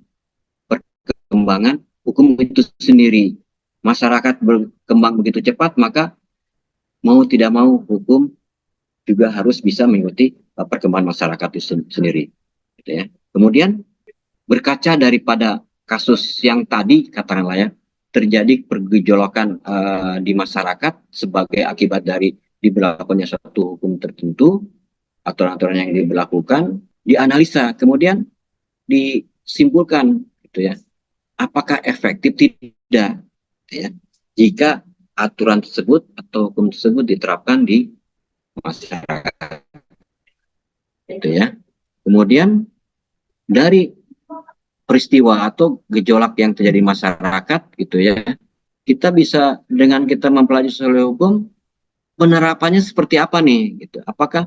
A: perkembangan hukum itu sendiri. Masyarakat berkembang begitu cepat, maka mau tidak mau hukum juga harus bisa mengikuti perkembangan masyarakat itu sendiri, gitu ya. Kemudian berkaca daripada kasus yang tadi, katakanlah ya, terjadi pergejolakan di masyarakat sebagai akibat dari diberlakukannya suatu hukum tertentu, aturan-aturan yang diberlakukan, dianalisa, kemudian disimpulkan, gitu ya, apakah efektif tidak, ya, jika aturan tersebut atau hukum tersebut diterapkan di masyarakat, gitu ya. Kemudian dari peristiwa atau gejolak yang terjadi di masyarakat, gitu ya, kita bisa dengan kita mempelajari sosiologi hukum, penerapannya seperti apa nih, gitu. Apakah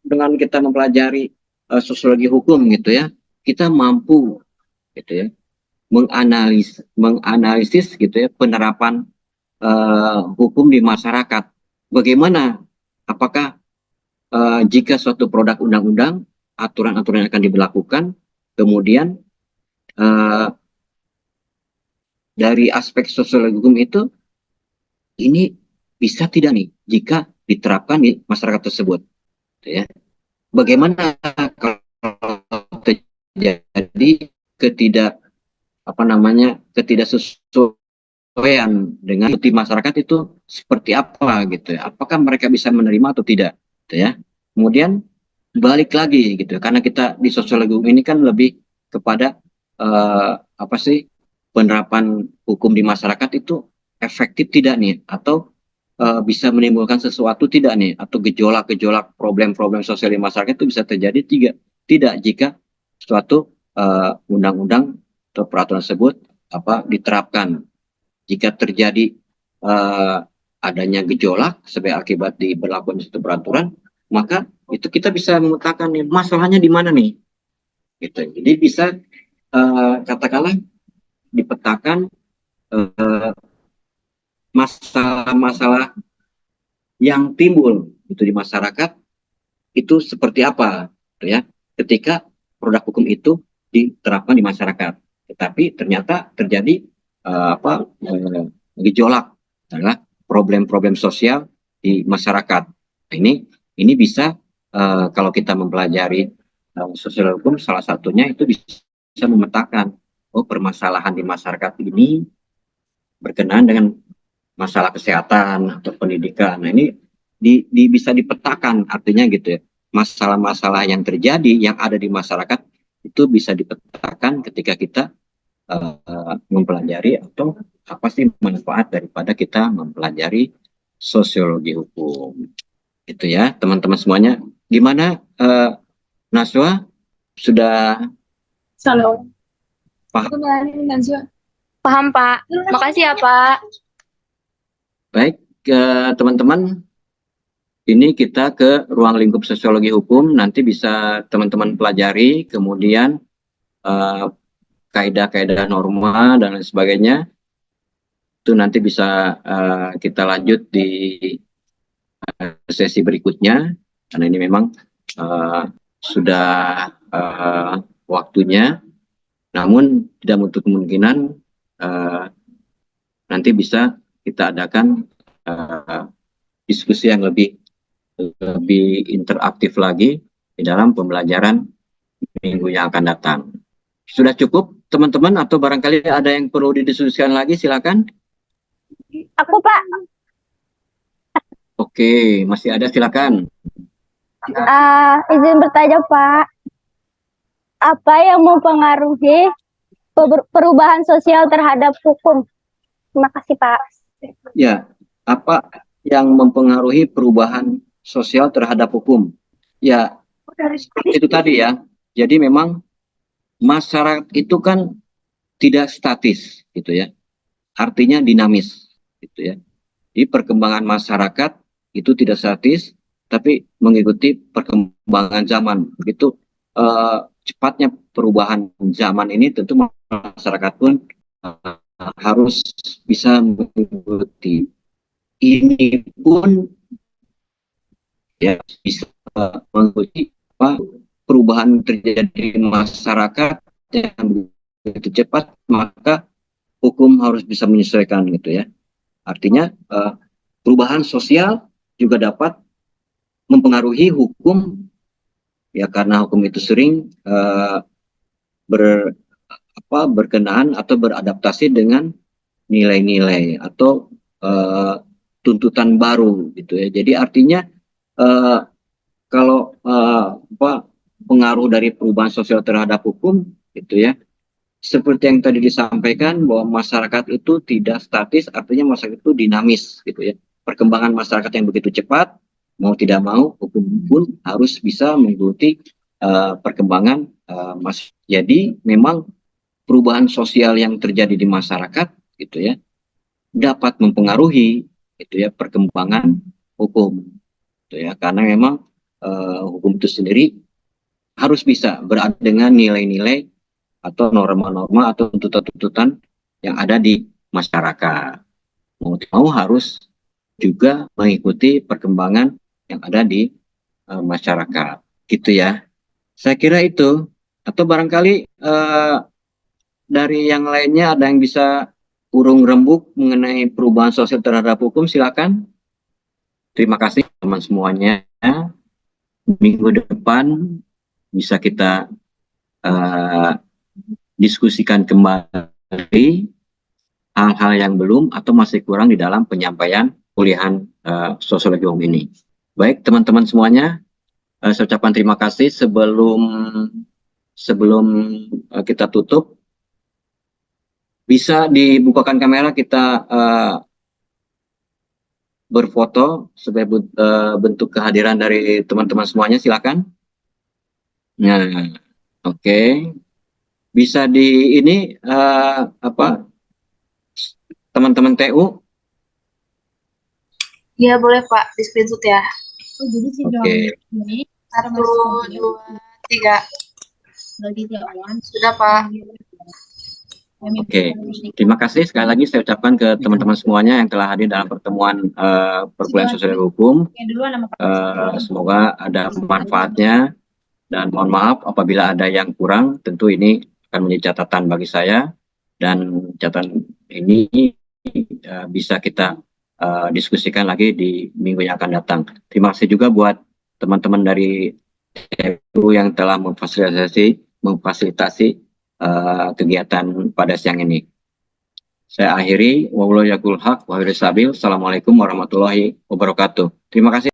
A: dengan kita mempelajari sosiologi hukum, gitu ya, kita mampu, gitu ya, menganalisis, gitu ya, penerapan hukum di masyarakat. Bagaimana? Apakah jika suatu produk undang-undang, aturan-aturan yang akan diberlakukan, kemudian dari aspek sosiologi hukum itu, ini bisa tidak nih jika diterapkan di masyarakat tersebut, gitu ya. Bagaimana kalau terjadi ketidaksesuaian dengan di masyarakat itu seperti apa, gitu ya. Apakah mereka bisa menerima atau tidak, gitu ya. Kemudian balik lagi, gitu, karena kita di sosiologi ini kan lebih kepada penerapan hukum di masyarakat itu efektif tidak nih, atau bisa menimbulkan sesuatu tidak nih, atau gejolak-gejolak problem-problem sosial di masyarakat itu bisa terjadi tidak jika suatu undang-undang atau peraturan tersebut diterapkan. Jika terjadi adanya gejolak sebagai akibat diberlakukan suatu peraturan, maka itu kita bisa memetakan nih masalahnya di mana nih, gitu. Jadi bisa katakanlah dipetakan masalah-masalah yang timbul itu di masyarakat itu seperti apa, gitu ya, ketika produk hukum itu diterapkan di masyarakat. Tetapi ternyata terjadi gejolak adalah problem-problem sosial di masyarakat. Nah, ini bisa kalau kita mempelajari sosial hukum, salah satunya itu bisa memetakan, oh, permasalahan di masyarakat ini berkenaan dengan masalah kesehatan atau pendidikan. Nah, ini bisa dipetakan, artinya gitu ya, masalah-masalah yang terjadi yang ada di masyarakat itu bisa dipetakan ketika kita mempelajari atau apa sih manfaat daripada kita mempelajari sosiologi hukum. Itu ya, teman-teman semuanya. Gimana, Naswa? Sudah
C: Salam.
A: paham?
C: Paham Pak. Makasih ya Pak.
A: Baik, teman-teman, ini kita ke ruang lingkup sosiologi hukum, nanti bisa teman-teman pelajari, kemudian kaidah-kaidah norma dan lain sebagainya. itu nanti bisa kita lanjut di sesi berikutnya, karena ini memang sudah waktunya, namun tidak menutup kemungkinan nanti bisa kita adakan diskusi yang lebih interaktif lagi di dalam pembelajaran minggu yang akan datang. Sudah cukup teman-teman, atau barangkali ada yang perlu didiskusikan lagi, silakan.
C: Aku, Pak.
A: Oke, masih ada, silakan.
C: Izin bertanya, Pak. Apa yang mempengaruhi perubahan sosial terhadap hukum? Terima kasih, Pak.
A: Ya, apa yang mempengaruhi perubahan sosial terhadap hukum? Ya, itu tadi ya. Jadi memang masyarakat itu kan tidak statis, gitu ya. Artinya dinamis, gitu ya. Di perkembangan masyarakat itu tidak statis, tapi mengikuti perkembangan zaman. Begitu cepatnya perubahan zaman ini, tentu masyarakat pun harus bisa mengikuti. Ini pun ya bisa mengikuti perubahan terjadi di masyarakat yang begitu cepat, maka hukum harus bisa menyesuaikan, gitu ya. Artinya perubahan sosial juga dapat mempengaruhi hukum, ya, karena hukum itu sering berkenaan atau beradaptasi dengan nilai-nilai atau tuntutan baru, gitu ya. Jadi artinya kalau pengaruh dari perubahan sosial terhadap hukum, gitu ya, seperti yang tadi disampaikan bahwa masyarakat itu tidak statis, artinya masyarakat itu dinamis, gitu ya. Perkembangan masyarakat yang begitu cepat, mau tidak mau hukum pun harus bisa mengikuti perkembangan Jadi memang perubahan sosial yang terjadi di masyarakat, gitu ya, dapat mempengaruhi, gitu ya, perkembangan hukum, gitu ya. Karena memang hukum itu sendiri harus bisa berada dengan nilai-nilai atau norma-norma atau tuntutan-tuntutan yang ada di masyarakat. Mau harus juga mengikuti perkembangan yang ada di masyarakat, gitu ya. Saya kira itu. Atau barangkali dari yang lainnya ada yang bisa urung rembuk mengenai perubahan sosial terhadap hukum, silakan. Terima kasih teman semuanya. Minggu depan bisa kita diskusikan kembali hal-hal yang belum atau masih kurang di dalam penyampaian kuliahan sosiologi umum ini. Baik teman-teman semuanya, saya ucapkan terima kasih. Sebelum kita tutup, bisa dibukakan kamera, kita berfoto sebagai bentuk kehadiran dari teman-teman semuanya, silakan. Nah, oke. Bisa di ini teman-teman TU?
E: Iya boleh Pak, di screenshot ya.
A: Oke.
E: 1, 2, 3. Sudah Pak.
A: Oke, terima kasih sekali lagi saya ucapkan ke teman-teman semuanya yang telah hadir dalam pertemuan perkuliahan sosial hukum. Semoga ada manfaatnya, dan mohon maaf apabila ada yang kurang. Tentu ini akan menjadi catatan bagi saya, dan catatan ini bisa kita diskusikan lagi di minggu yang akan datang. Terima kasih juga buat teman-teman dari TU yang telah memfasilitasi kegiatan pada siang ini. Saya akhiri. Wabillahi taufiq wal hidayah. Assalamualaikum warahmatullahi wabarakatuh. Terima kasih.